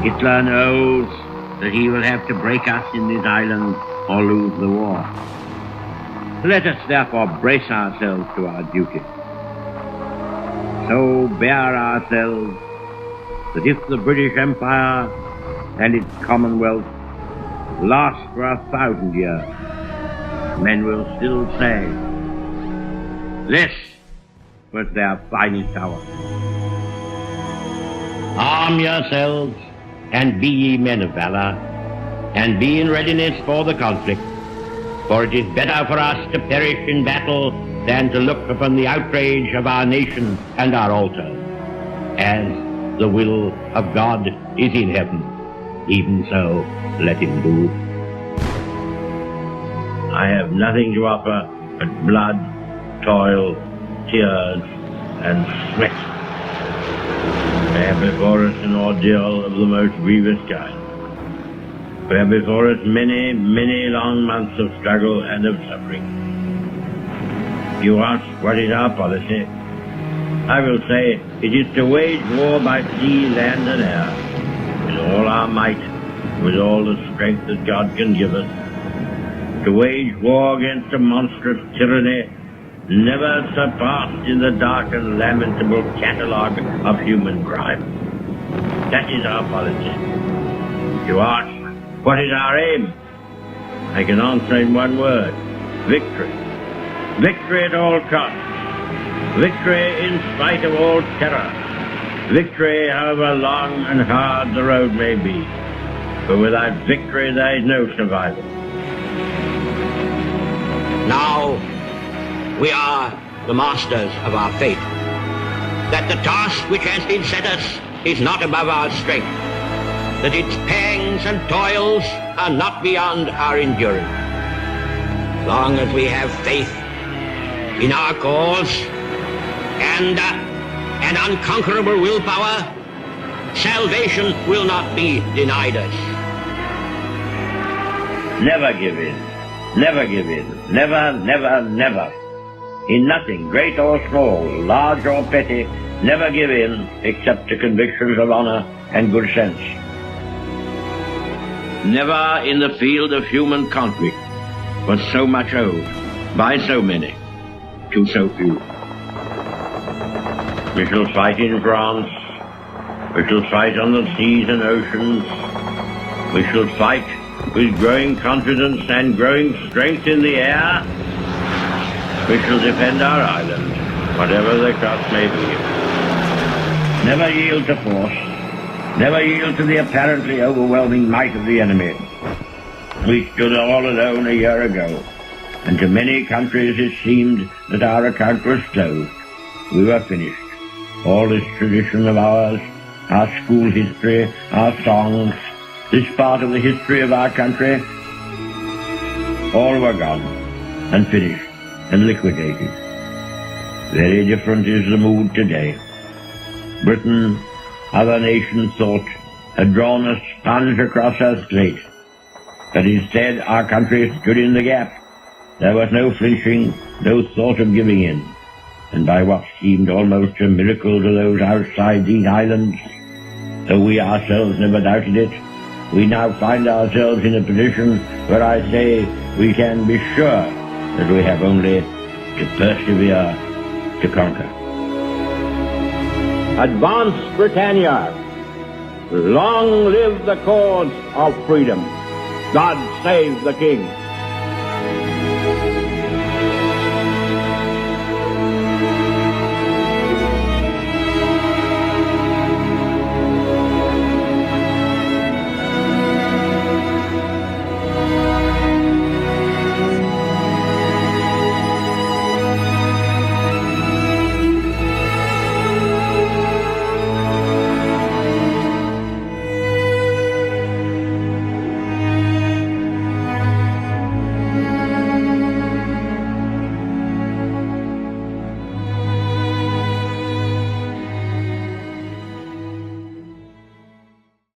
Hitler knows that he will have to break us in this island or lose the war. Let us therefore brace ourselves to our duty. So bear ourselves that if the British Empire and its Commonwealth last for 1,000 years, men will still say, this was their finest hour. Arm yourselves, and be ye men of valor, and be in readiness for the conflict, for it is better for us to perish in battle than to look upon the outrage of our nation and our altar. As the will of God is in heaven, even so let him do. I have nothing to offer but blood, toil, tears, and sweat. We have before us an ordeal of the most grievous kind. We have before us many, many long months of struggle and of suffering. You ask, what is our policy? I will say, it is to wage war by sea, land, and air, with all our might, with all the strength that God can give us, to wage war against a monstrous tyranny never surpassed in the dark and lamentable catalogue of human crime. That is our policy. You ask, what is our aim? I can answer in one word: victory. Victory at all costs. Victory in spite of all terror. Victory however long and hard the road may be. For without victory there is no survival. Now we are the masters of our fate. That the task which has been set us is not above our strength. That its pangs and toils are not beyond our endurance. Long as we have faith in our cause and an unconquerable willpower, salvation will not be denied us. Never give in. Never give in. Never, never, never. In nothing, great or small, large or petty, never give in except to convictions of honor and good sense. Never in the field of human conflict was so much owed by so many to so few. We shall fight in France. We shall fight on the seas and oceans. We shall fight with growing confidence and growing strength in the air. We shall defend our island, whatever the cost may be. Never yield to force. Never yield to the apparently overwhelming might of the enemy. We stood all alone a year ago, and to many countries it seemed that our account was closed. We were finished. All this tradition of ours, our school history, our songs, this part of the history of our country, all were gone and finished and liquidated. Very different is the mood today. Britain, other nations thought, had drawn a sponge across her slate, but instead our country stood in the gap. There was no flinching, no thought of giving in, and by what seemed almost a miracle to those outside these islands, though we ourselves never doubted it, we now find ourselves in a position where I say we can be sure that we have only to persevere to conquer. Advance, Britannia! Long live the cause of freedom! God save the King!